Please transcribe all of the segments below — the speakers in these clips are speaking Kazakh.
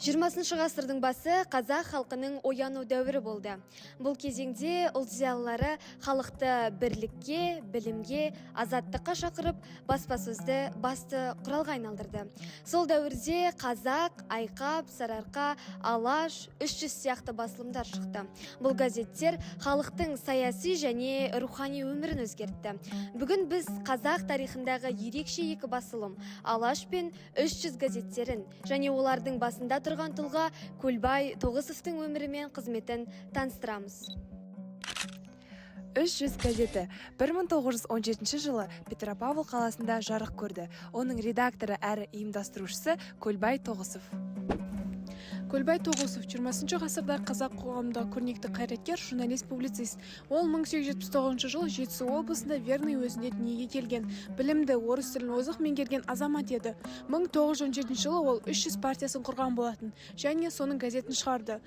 20 ғасырдың басы қазақ халқының ояну дәуірі болды. Бұл кезеңде ұлт зиялылары халықты бірлікке, білімге, азаттыққа шақырып, баспасөзді басты құралға айналдырды. Сол дәуірде Қазақ, Айқап, Сарыарқа, Алаш, 300 сияқты басылымдар шықты. Бұл газеттер халықтың саяси және рухани өмірін өзгертті. Бүгін біз қазақ тарихындағы ерекше екі басылым, Алаш пен 300 газеттерін және олардың басында тұрған тұлға Көлбай Тоғысовтың өмірі мен қызметін таныстырамыз. 300 газеті 1917 жылы Петропавл қаласында жарық көрді. Оның редакторы әрі ұйымдастырушысы Көлбай Тоғысов. Көлбай Тоғысов 20 ғасырда қазақ қоғамындағы көрнекті қайраткер, журналист-публицист. Ол 1879 жылы Жетісу облысында Верный уезінде дүниеге келген, білімді, орыс тілін озық меңгерген азамат еді. 1917 жылы ол 300 партиясын құрған болатын және соның газетін шығарды.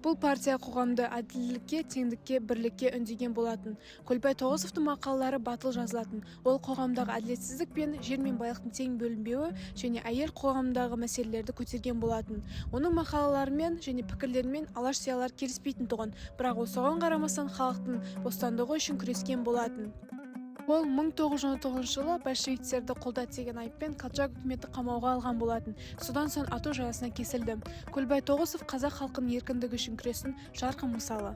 Бұл партия қоғамды әділдікке, теңдікке, бірлікке үндеген болатын. Көлбай Тоғысовтың мақалалары батыл жазылатын. Ол қоғамдағы әділетсіздік пен жер мен байлықтың тең бөлінбеуі және әйел қоғамдағы мәселелерді көтерген болатын. Оның мақалаларымен және пікірлерімен алаш зиялылар келіспейтін тұғын, бірақ осыған қарамастан халықтың бостандығы үшін күрескен болатын. Ол 1919 жылы большевиктерді қолдады деген айыппен Колчак үкіметі қамауға алған болатын. Содан соң ату жазасына кесілді. Көлбай Тоғысов қазақ халқының еркіндігі үшін күресін жарқын мысалы.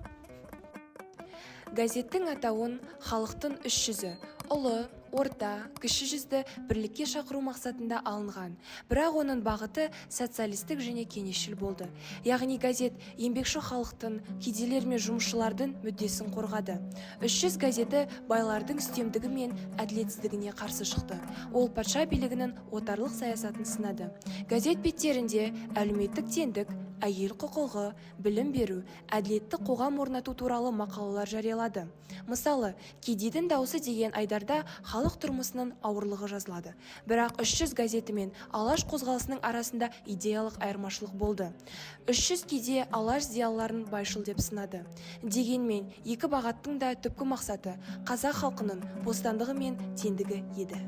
Газеттің атауын халықтың 300-і, ұлы, орта, кіші жүзді бірлікке шақыру мақсатында алынған. Бірақ оның бағыты социалистік және кеңесшіл болды. Яғни газет еңбекші халықтың, кедейлер мен жұмысшылардың мүддесін қорғады. 300 газеті байлардың үстемдігі мен әділетсіздігіне қарсы шықты. Ол патша билігінің отарлық саясатын сынады. Газет беттерінде әлеуметтік теңдік, әйел құқығы, білім беру, әділетті қоғам орнату туралы мақалалар жариялады. Мысалы, кедейдің дауысы деген айдарда халық тұрмысының ауырлығы жазылады. Бірақ 300 газеті мен Алаш қозғалысының арасында идеялық айырмашылық болды. 300 кедей Алаш зиялыларын байшыл деп сынады. Дегенмен, екі бағыттың да түпкі мақсаты қазақ халқының бостандығы мен теңдігі еді.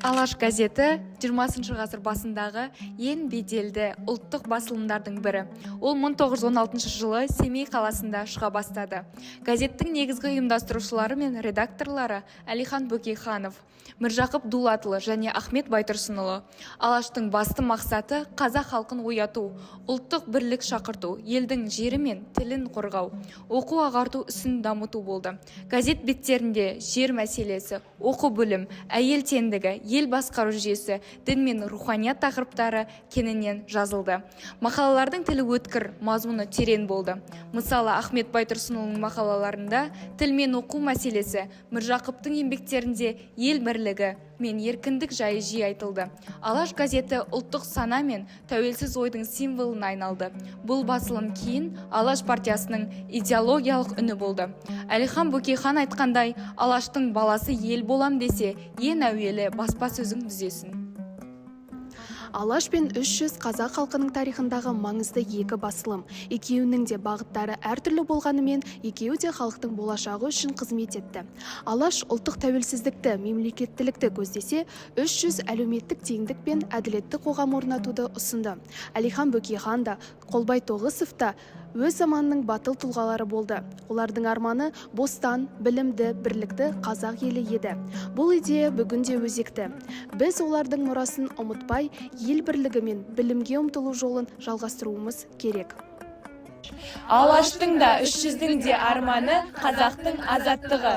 Алаш газеті 20 ғасыр басындағы ең беделді ұлттық басылымдардың бірі. Ол 1916 жылы Семей қаласында шыға бастады. Газеттің негізгі ұйымдастырушылары мен редакторлары Әлихан Бөкейханов, Міржақып Дулатұлы және Ахмет Байтұрсынұлы. Алаштың басты мақсаты қазақ халқын ояту, ұлттық бірлік шақырту, елдің жері мен тілін қорғау, оқу ағарту ісін дамыту болды. Газет беттерінде жер мәселесі, оқу білім, әйел теңдігі, ел басқару жүйесі, дін мен руханият тақырыптары кеңінен жазылды. Мақалалардың тілі өткір, мазмұны терең болды. Мысалы, Ахмет Байтұрсынұлының мақалаларында тіл мен оқу мәселесі, Міржақыптың еңбектерінде ел бірлігі мен еркіндік жайы жиі айтылды. Алаш газеті ұлттық сана мен тәуелсіз ойдың символына айналды. Бұл басылым кейін Алаш партиясының идеологиялық үні болды. Әлихан Бөкейхан айтқандай, Алаштың баласы ел болам десе, ең әуелі баспасөздің түзесін. Алаш пен 300 қазақ халқының тарихындағы маңызды екі басылым. Екеуінің де бағыттары әртүрлі болғанымен, екеуі де халықтың болашағы үшін қызмет етті. Алаш ұлттық тәуелсіздікті, мемлекеттілікті көздесе, 300 әлеуметтік теңдік пен әділетті қоғам орнатуды ұсынды. Әлихан Бөкейхан да, Көлбай Тоғысов та өз заманының батыл тұлғалары болды. Олардың арманы бостан, білімді, бірлікті қазақ елі еді. Бұл идея бүгінде өзекті. Біз олардың мұрасын ұмытпай, ел бірлігі мен білімге ұмтылу жолын жалғастыруымыз керек. Алаштың да 300-дің де арманы қазақтың азаттығы.